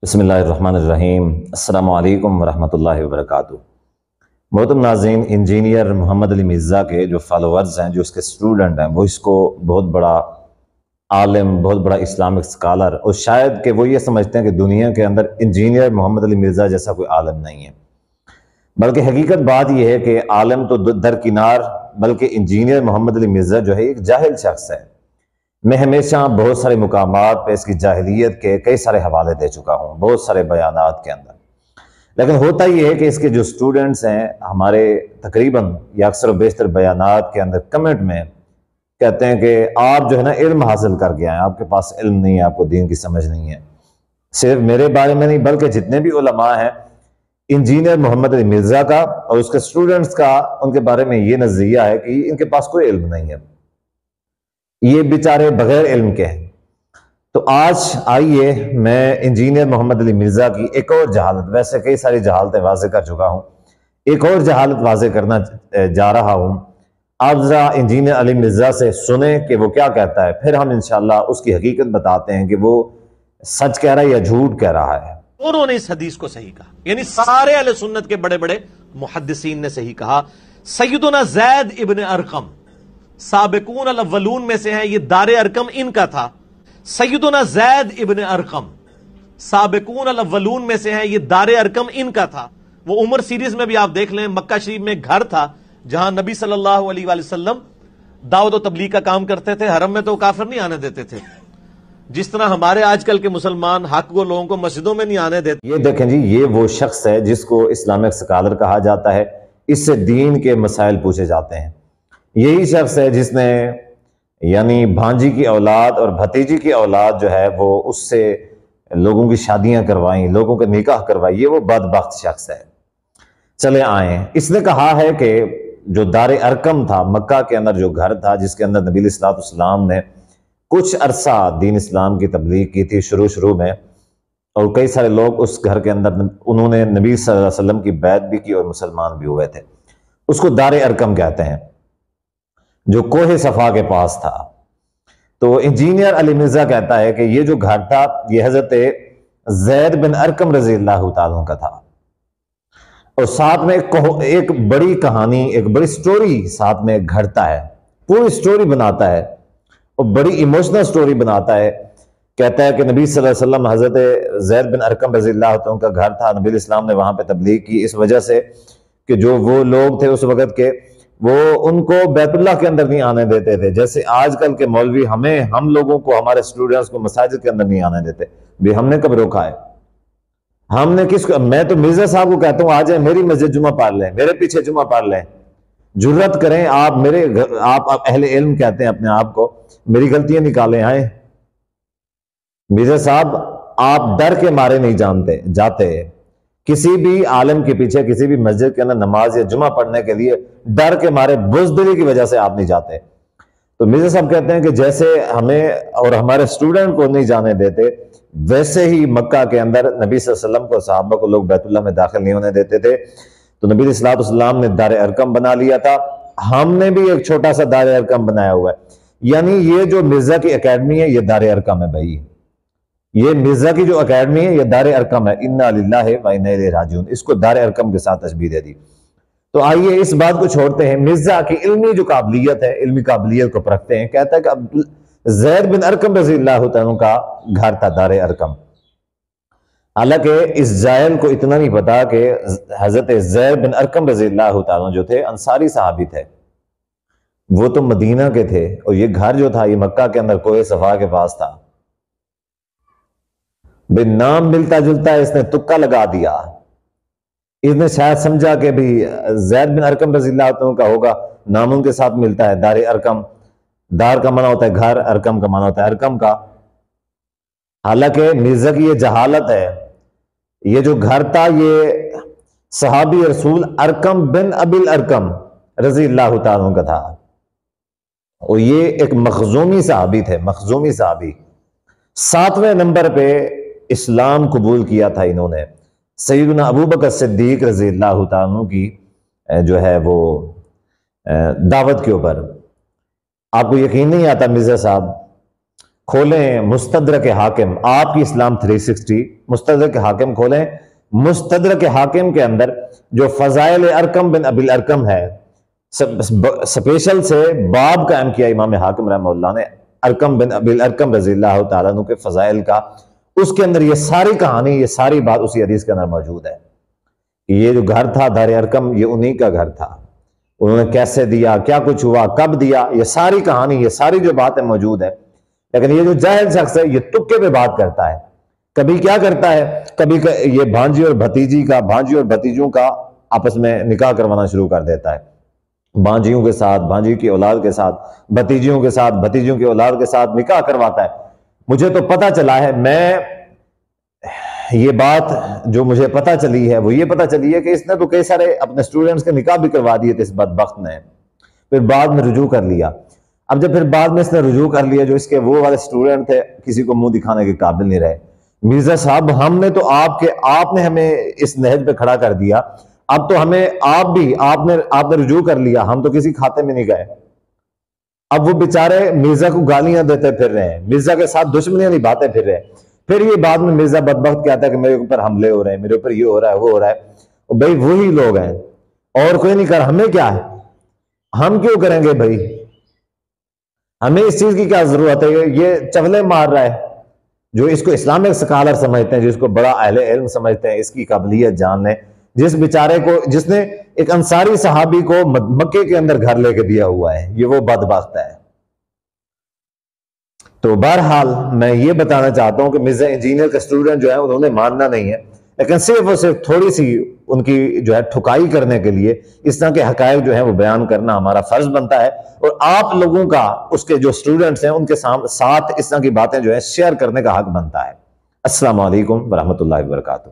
بسم اللہ الرحمن الرحیم۔ السلام علیکم ورحمۃ اللہ وبرکاتہ۔ محترم ناظرین، انجینئر محمد علی مرزا کے جو فالوورز ہیں، جو اس کے اسٹوڈنٹ ہیں، وہ اس کو بہت بڑا عالم، بہت بڑا اسلامک اسکالر، اور شاید کہ وہ یہ سمجھتے ہیں کہ دنیا کے اندر انجینئر محمد علی مرزا جیسا کوئی عالم نہیں ہے، بلکہ حقیقت بات یہ ہے کہ عالم تو درکنار، بلکہ انجینئر محمد علی مرزا جو ہے ایک جاہل شخص ہے۔ میں ہمیشہ بہت سارے مقامات پہ اس کی جاہلیت کے کئی سارے حوالے دے چکا ہوں، بہت سارے بیانات کے اندر، لیکن ہوتا یہ ہے کہ اس کے جو سٹوڈنٹس ہیں ہمارے تقریباً یا اکثر و بیشتر بیانات کے اندر کمنٹ میں کہتے ہیں کہ آپ جو ہے نا علم حاصل کر کے آئے، آپ کے پاس علم نہیں ہے، آپ کو دین کی سمجھ نہیں ہے۔ صرف میرے بارے میں نہیں بلکہ جتنے بھی علماء ہیں، انجینئر محمد علی مرزا کا اور اس کے سٹوڈنٹس کا، ان کے بارے میں یہ نظریہ ہے کہ ان کے پاس کوئی علم نہیں ہے، یہ بیچارے بغیر علم کے ہیں۔ تو آج آئیے میں انجینئر محمد علی مرزا کی ایک اور جہالت، ویسے کئی ساری جہالتیں واضح کر چکا ہوں، ایک اور جہالت واضح کرنا جا رہا ہوں۔ آپ ذرا انجینئر علی مرزا سے سنیں کہ وہ کیا کہتا ہے، پھر ہم انشاءاللہ اس کی حقیقت بتاتے ہیں کہ وہ سچ کہہ رہا ہے یا جھوٹ کہہ رہا ہے۔ انہوں نے اس حدیث کو صحیح کہا، یعنی سارے اہل سنت کے بڑے بڑے محدثین نے صحیح کہا۔ سیدنا زید ابن ارقم سابقون الاولون میں سے ہیں، یہ دار ارقم ان کا تھا۔ سیدنا زید ابن ارقم سابقون الاولون میں سے ہیں، یہ دار ارقم ان کا تھا۔ وہ عمر سیریز میں بھی آپ دیکھ لیں، مکہ شریف میں ایک گھر تھا جہاں نبی صلی اللہ علیہ وآلہ وسلم دعوت و تبلیغ کا کام کرتے تھے۔ حرم میں تو کافر نہیں آنے دیتے تھے، جس طرح ہمارے آج کل کے مسلمان حق گو لوگوں کو مسجدوں میں نہیں آنے دیتے۔ یہ دیکھیں جی، یہ وہ شخص ہے جس کو اسلامک اسکالر کہا جاتا ہے، اس سے دین کے مسائل پوچھے جاتے ہیں۔ یہی شخص ہے جس نے یعنی بھانجی کی اولاد اور بھتیجی کی اولاد جو ہے وہ اس سے لوگوں کی شادیاں کروائیں، لوگوں کے نکاح کروائی، یہ وہ بدبخت شخص ہے۔ چلے آئیں، اس نے کہا ہے کہ جو دار ارقم تھا، مکہ کے اندر جو گھر تھا جس کے اندر نبی علیہ الصلوۃ والسلام نے کچھ عرصہ دین اسلام کی تبلیغ کی تھی شروع میں، اور کئی سارے لوگ اس گھر کے اندر انہوں نے نبی صلی اللہ علیہ وسلم کی بیعت بھی کی اور مسلمان بھی ہوئے تھے، اس کو دار ارقم کہتے ہیں، جو کوہ صفا کے پاس تھا۔ تو انجینئر علی مرزا کہتا ہے کہ یہ جو گھر تھا یہ حضرت زید بن ارقم رضی اللہ تعالیٰ کا تھا، اور ساتھ میں ایک بڑی کہانی، ایک بڑی سٹوری ساتھ میں گھڑتا ہے، پوری سٹوری بناتا ہے اور بڑی ایموشنل سٹوری بناتا ہے۔ کہتا ہے کہ نبی صلی اللہ علیہ وسلم حضرت زید بن ارقم رضی اللہ عنہ کا گھر تھا، نبی علیہ السلام نے وہاں پہ تبلیغ کی، اس وجہ سے کہ جو وہ لوگ تھے اس وقت کے، وہ ان کو بیت اللہ کے اندر نہیں آنے دیتے تھے، جیسے آج کل کے مولوی ہم لوگوں کو، ہمارے سٹوڈنٹس کو مساجد کے اندر نہیں آنے دیتے۔ بھی ہم نے کب روکا ہے؟ ہم نے کس کو؟ میں تو مرزا صاحب کو کہتا ہوں آ جائیں میری مسجد جمعہ پڑھ لیں، میرے پیچھے جمعہ پڑھ لیں، جرت کریں، آپ اہل علم کہتے ہیں اپنے آپ کو، میری غلطیاں نکالیں، آئیں۔ مرزا صاحب آپ ڈر کے مارے نہیں جاتے، کسی بھی عالم کے پیچھے، کسی بھی مسجد کے اندر نماز یا جمعہ پڑھنے کے لیے ڈر کے مارے، بزدلی کی وجہ سے آپ نہیں جاتے۔ تو مرزا صاحب کہتے ہیں کہ جیسے ہمیں اور ہمارے اسٹوڈنٹ کو نہیں جانے دیتے، ویسے ہی مکہ کے اندر نبی صلی اللہ علیہ وسلم کو، صحابہ کو لوگ بیت اللہ میں داخل نہیں ہونے دیتے تھے۔ تو نبی علیہ الصلوۃ والسلام نے دار ارقم بنا لیا تھا، ہم نے بھی ایک چھوٹا سا دار ارقم بنایا ہوا ہے، یعنی یہ جو مرزا کی اکیڈمی ہے یہ دار ارقم ہے بھائی، یہ مرزا کی جو اکیڈمی ہے یہ دار ارقم ہے، انا للہ و انا الیہ راجعون، اس کو دار ارقم کے ساتھ تشبیہ دے دی۔ تو آئیے اس بات کو چھوڑتے ہیں، مرزا کی علمی جو قابلیت ہے، علمی قابلیت کو پرکھتے ہیں۔ کہتا ہے کہ زید بن ارقم رضی اللہ عنہ کا گھر تھا دار ارقم، حالانکہ اس جاہل کو اتنا نہیں پتا کہ حضرت زید بن ارقم رضی اللہ عنہ جو تھے انصاری صحابی تھے، وہ تو مدینہ کے تھے، اور یہ گھر جو تھا یہ مکہ کے اندر کوہ صفا کے پاس تھا۔ بے نام ملتا جلتا ہے، اس نے تکا لگا دیا، اس نے شاید سمجھا کہ بھی زید بن ارقم رضی اللہ عنہ کا ہوگا، نام ان کے ساتھ ملتا ہے، دار ارقم، دار کا معنی ہوتا ہے گھر، ارقم کا معنی ہوتا ہے ارقم کا۔ حالانکہ مرزا کی یہ جہالت ہے، یہ جو گھر تھا یہ صحابی رسول ارقم بن ابی الارقم رضی اللہ تعالیٰ عنہ کا تھا، اور یہ ایک مخزومی صحابی تھے، مخزومی صحابی۔ 7ویں نمبر پہ اسلام قبول کیا تھا انہوں نے سیدنا ابو بکر صدیق رضی اللہ تعالیٰ عنہ کی جو ہے وہ دعوت کے اوپر۔ آپ کو یقین نہیں آتا مرزا صاحب کھولیں مستدرک حاکم، آپ کی اسلام 360 مستدرک حاکم کھولیں، مستدرک حاکم کے اندر جو فضائل ارقم بن ابی الارقم ہے، سپیشل سے باب قائم کیا امام حاکم رحمہ اللہ نے ارقم بن ابی الارقم رضی اللہ تعالیٰ عنہ کے فضائل کا، اس کے اندر یہ ساری کہانی، یہ ساری بات اسی حدیث کے اندر موجود ہے کہ یہ جو گھر تھا دار ارقم، یہ انہی کا گھر تھا، انہوں نے کیسے دیا، کیا کچھ ہوا، کب دیا، یہ ساری کہانی، یہ ساری جو باتیں موجود ہے۔ لیکن یہ جو جاہل شخص ہے یہ تکے پہ بات کرتا ہے، کبھی کیا کرتا ہے، کبھی یہ بھانجی اور بھتیجی کا، بھانجی اور بھتیجوں کا آپس میں نکاح کروانا شروع کر دیتا ہے، بھانجیوں کے ساتھ، بھانجی کی اولاد کے ساتھ، بھتیجیوں کے ساتھ، بھتیجوں کی اولاد کے ساتھ نکاح کرواتا ہے۔ مجھے تو پتہ چلا ہے، میں یہ بات جو مجھے پتہ چلی ہے وہ یہ پتہ چلی ہے کہ اس نے تو کئی سارے اپنے سٹوڈنٹس کے نکاح بھی کروا دیے تھے اس بدبخت نے، پھر بعد میں رجوع کر لیا۔ اب جب پھر بعد میں اس نے رجوع کر لیا، جو اس کے وہ والے سٹوڈنٹ تھے کسی کو منہ دکھانے کے قابل نہیں رہے، مرزا صاحب ہم نے تو آپ نے ہمیں اس نہج پہ کھڑا کر دیا، اب تو ہمیں آپ نے رجوع کر لیا، ہم تو کسی کھاتے میں نہیں گئے۔ اب وہ بیچارے مرزا کو گالیاں دیتے پھر رہے ہیں، مرزا کے ساتھ دشمنیاں نبھاتے پھر رہے ہیں۔ پھر یہ بعد میں مرزا بدبخت کہتا ہے کہ میرے اوپر حملے ہو رہے ہیں، میرے اوپر یہ ہو رہا ہے وہ ہو رہا ہے۔ بھائی وہی لوگ ہیں اور کوئی نہیں کر، ہمیں کیا ہے، ہم کیوں کریں گے بھائی، ہمیں اس چیز کی کیا ضرورت ہے۔ یہ چغلے مار رہا ہے جو اس کو اسلامک سکالر سمجھتے ہیں، جس کو بڑا اہل علم سمجھتے ہیں، اس کی قابلیت جان لیں۔ جس بیچارے کو، جس نے ایک انصاری صحابی کو مکے کے اندر گھر لے کے دیا ہوا ہے، یہ وہ بدبخت ہے۔ تو بہرحال میں یہ بتانا چاہتا ہوں کہ مرزا انجینئر کے اسٹوڈنٹ جو ہے انہوں نے ماننا نہیں ہے، لیکن صرف اور صرف تھوڑی سی ان کی جو ہے ٹھکائی کرنے کے لیے اس طرح کے حقائق جو ہیں وہ بیان کرنا ہمارا فرض بنتا ہے، اور آپ لوگوں کا، اس کے جو اسٹوڈنٹس ہیں ان کے ساتھ اس طرح کی باتیں جو ہے شیئر کرنے کا حق بنتا ہے۔ السلام علیکم ورحمۃ اللہ وبرکاتہ۔